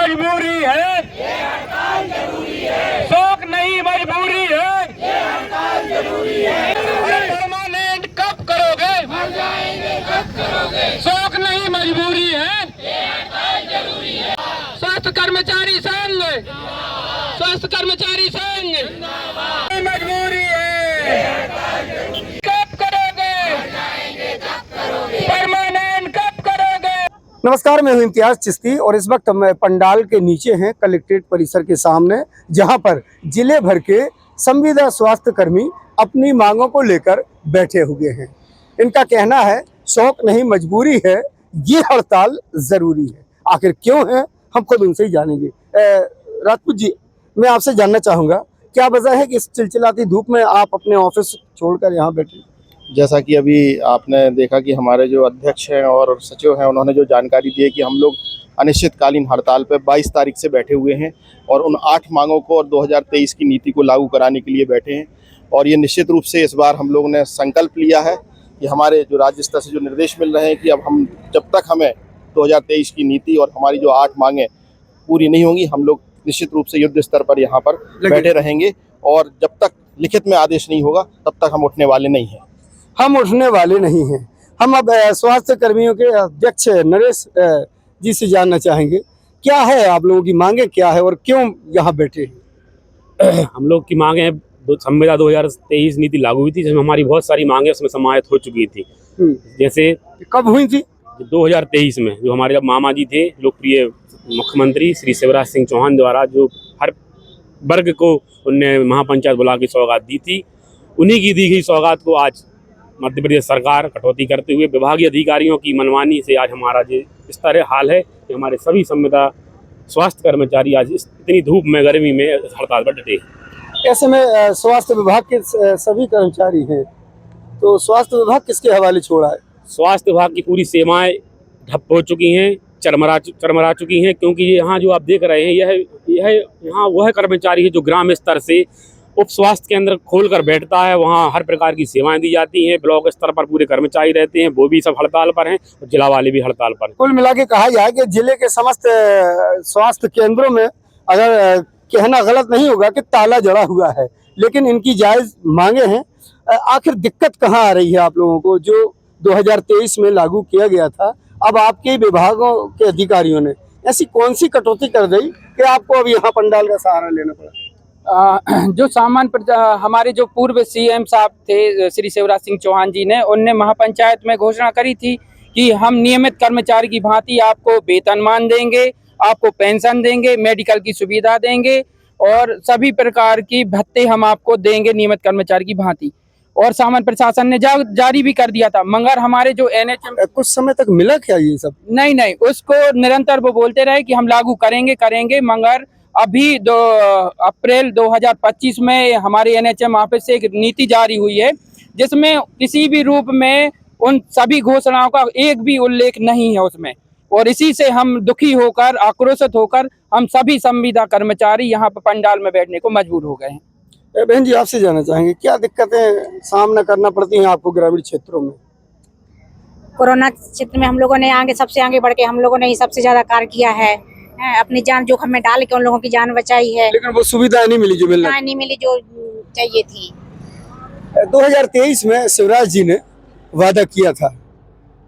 मजबूरी है, ये हड़ताल जरूरी है। शौक नहीं मजबूरी है, ये हड़ताल जरूरी है। परमानेंट कब करोगे, मर जाएंगे कब करोगे। शौक नहीं मजबूरी है, ये हड़ताल जरूरी है। स्वास्थ्य कर्मचारी संघ, स्वास्थ्य कर्मचारी संघ, मजबूरी है, कब करोगे, परमानेंट कब करोगे। नमस्कार, मैं हूं इम्तियाज चिश्ती और इस वक्त मैं पंडाल के नीचे हैं कलेक्ट्रेट परिसर के सामने, जहां पर जिले भर के संविदा स्वास्थ्य कर्मी अपनी मांगों को लेकर बैठे हुए हैं। इनका कहना है शौक नहीं मजबूरी है, ये हड़ताल जरूरी है। आखिर क्यों है, हम खुद उनसे ही जानेंगे। राजपूत जी, मैं आपसे जानना चाहूँगा, क्या वजह है कि इस चिलचिलाती धूप में आप अपने ऑफिस छोड़कर यहाँ बैठे? जैसा कि अभी आपने देखा कि हमारे जो अध्यक्ष हैं और सचिव हैं, उन्होंने जो जानकारी दी है कि हम लोग अनिश्चितकालीन हड़ताल पर 22 तारीख से बैठे हुए हैं और उन 8 मांगों को और 2023 की नीति को लागू कराने के लिए बैठे हैं। और ये निश्चित रूप से इस बार हम लोगों ने संकल्प लिया है कि हमारे जो राज्य स्तर से जो निर्देश मिल रहे हैं कि अब हम जब तक हमें 2023 की नीति और हमारी जो 8 मांगें पूरी नहीं होंगी, हम लोग निश्चित रूप से युद्ध स्तर पर यहाँ पर बैठे रहेंगे और जब तक लिखित में आदेश नहीं होगा तब तक हम उठने वाले नहीं हैं। हम उठने वाले नहीं हैं। हम अब स्वास्थ्य कर्मियों के अध्यक्ष नरेश जी से जानना चाहेंगे, क्या है आप लोगों की मांगे, क्या है और क्यों यहाँ बैठे हैं? हम लोग की मांगे हैं, संविदा 2023 नीति लागू हुई थी जिसमें हमारी बहुत सारी मांगे उसमें समाहित हो चुकी थी। जैसे कब हुई थी? 2023 में जो हमारे मामा जी थे, लोकप्रिय मुख्यमंत्री श्री शिवराज सिंह चौहान द्वारा जो हर वर्ग को उनने महापंचायत बुला के सौगात दी थी, उन्हीं की दी गई सौगात को आज मध्य प्रदेश सरकार कटौती करते हुए विभागीय अधिकारियों की मनमानी से आज हमारा जो इस तरह हाल है कि हमारे सभी संविदा स्वास्थ्य कर्मचारी आज इतनी धूप में गर्मी में हड़ताल पर डटे। ऐसे में स्वास्थ्य विभाग के सभी कर्मचारी हैं, तो स्वास्थ्य विभाग किसके हवाले छोड़ा है? स्वास्थ्य विभाग की पूरी सेवाएं ठप हो चुकी हैं, चरमरा चुकी हैं, क्योंकि यहाँ जो आप देख रहे हैं यह यहाँ वह कर्मचारी है जो ग्राम स्तर से उप स्वास्थ्य केंद्र खोलकर बैठता है, वहाँ हर प्रकार की सेवाएं दी जाती हैं। ब्लॉक स्तर पर पूरे कर्मचारी रहते हैं, वो भी सब हड़ताल पर हैं और जिला वाले भी हड़ताल पर हैं। कुल मिला के कहा जाए कि जिले के समस्त स्वास्थ्य केंद्रों में, अगर कहना गलत नहीं होगा कि ताला जड़ा हुआ है, लेकिन इनकी जायज मांगे हैं। आखिर दिक्कत कहाँ आ रही है आप लोगों को? जो 2023 में लागू किया गया था, अब आपके विभागों के अधिकारियों ने ऐसी कौन सी कटौती कर दी कि आपको अब यहाँ पंडाल का सहारा लेना पड़ा? जो हमारे जो पूर्व सीएम साहब थे श्री शिवराज सिंह चौहान जी ने, उनने महापंचायत में घोषणा करी थी कि हम नियमित कर्मचारी की भांति आपको वेतनमान देंगे, आपको पेंशन देंगे, मेडिकल की सुविधा देंगे और सभी प्रकार की भत्ते हम आपको देंगे नियमित कर्मचारी की भांति। और सामान्य प्रशासन ने जारी भी कर दिया था, मगर हमारे जो एनएचएम कुछ समय तक मिला क्या ये सब? नहीं, उसको निरंतर वो बोलते रहे कि हम लागू करेंगे, मगर अभी 2 अप्रैल 2025 में हमारे एनएचएम ऑफिस से एक नीति जारी हुई है जिसमें किसी भी रूप में उन सभी घोषणाओं का एक भी उल्लेख नहीं है उसमें। और इसी से हम दुखी होकर, आक्रोशित होकर हम सभी संविदा कर्मचारी यहाँ पर पंडाल में बैठने को मजबूर हो गए हैं। बहन जी, आपसे जानना चाहेंगे, क्या दिक्कतें सामना करना पड़ती हैं आपको ग्रामीण क्षेत्रों में? कोरोना क्षेत्र में हम लोगों ने सबसे आगे बढ़ के हम लोगों ने ही सबसे ज्यादा कार्य किया है, अपनी जान जोखिम में डाल के उन लोगों की जान बचाई है। लेकिन वो सुविधाएं नहीं मिली जो चाहिए थी। 2023 में शिवराज जी ने वादा किया था,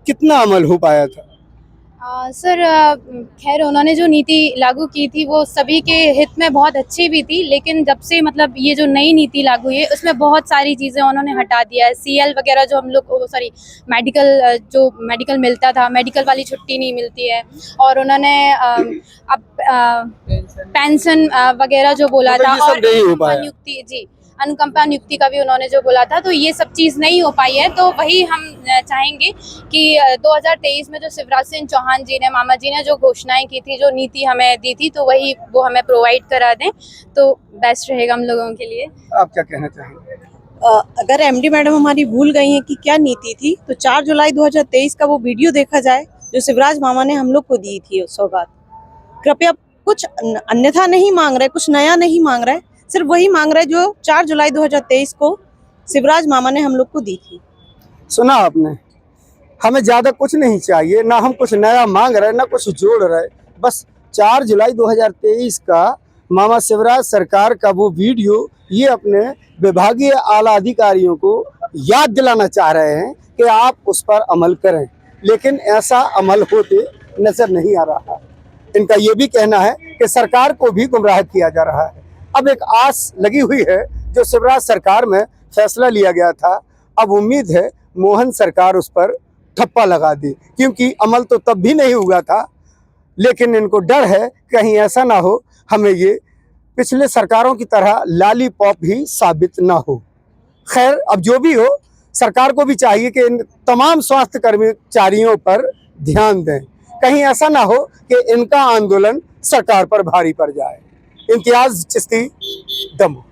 कितना अमल हो पाया था? सर, खैर उन्होंने जो नीति लागू की थी वो सभी के हित में बहुत अच्छी भी थी, लेकिन जब से मतलब ये जो नई नीति लागू हुई है उसमें बहुत सारी चीज़ें उन्होंने हटा दिया है। सीएल वगैरह जो हम लोग मेडिकल मिलता था, मेडिकल वाली छुट्टी नहीं मिलती है। और उन्होंने अब पेंशन वगैरह जो बोला था और नियुक्ति, जी, अनुकंपा नियुक्ति का भी उन्होंने जो बोला था, तो ये सब चीज़ नहीं हो पाई है। तो वही हम चाहेंगे कि 2023 में जो शिवराज सिंह चौहान जी ने, मामा जी ने जो घोषणाएं की थी, जो नीति हमें दी थी, तो वही वो हमें प्रोवाइड करा दें तो बेस्ट रहेगा हम लोगों के लिए। आप क्या कहना चाहेंगे? अगर एमडी मैडम हमारी भूल गई हैं कि क्या नीति थी, तो 4 जुलाई 2023 का वो वीडियो देखा जाए जो शिवराज मामा ने हम लोग को दी थी सौगात। कृपया कुछ अन्यथा नहीं मांग रहे, कुछ नया नहीं मांग रहे, सिर्फ वही मांग रहे जो 4 जुलाई 2023 को शिवराज मामा ने हम लोग को दी थी। सुना आपने, हमें ज्यादा कुछ नहीं चाहिए, ना हम कुछ नया मांग रहे, ना कुछ जोड़ रहे, बस 4 जुलाई 2023 का मामा शिवराज सरकार का वो वीडियो ये अपने विभागीय आला अधिकारियों को याद दिलाना चाह रहे हैं कि आप उस पर अमल करें, लेकिन ऐसा अमल होते नजर नहीं आ रहा। इनका ये भी कहना है कि सरकार को भी गुमराह किया जा रहा है। अब एक आस लगी हुई है, जो शिवराज सरकार में फैसला लिया गया था, अब उम्मीद है मोहन सरकार उस पर ठप्पा लगा दी, क्योंकि अमल तो तब भी नहीं हुआ था। लेकिन इनको डर है कहीं ऐसा ना हो हमें ये पिछले सरकारों की तरह लॉलीपॉप ही साबित ना हो। खैर, अब जो भी हो, सरकार को भी चाहिए कि इन तमाम स्वास्थ्य कर्मचारियों पर ध्यान दें, कहीं ऐसा ना हो कि इनका आंदोलन सरकार पर भारी पड़ जाए। इम्तियाज चिश्ती, दमोह।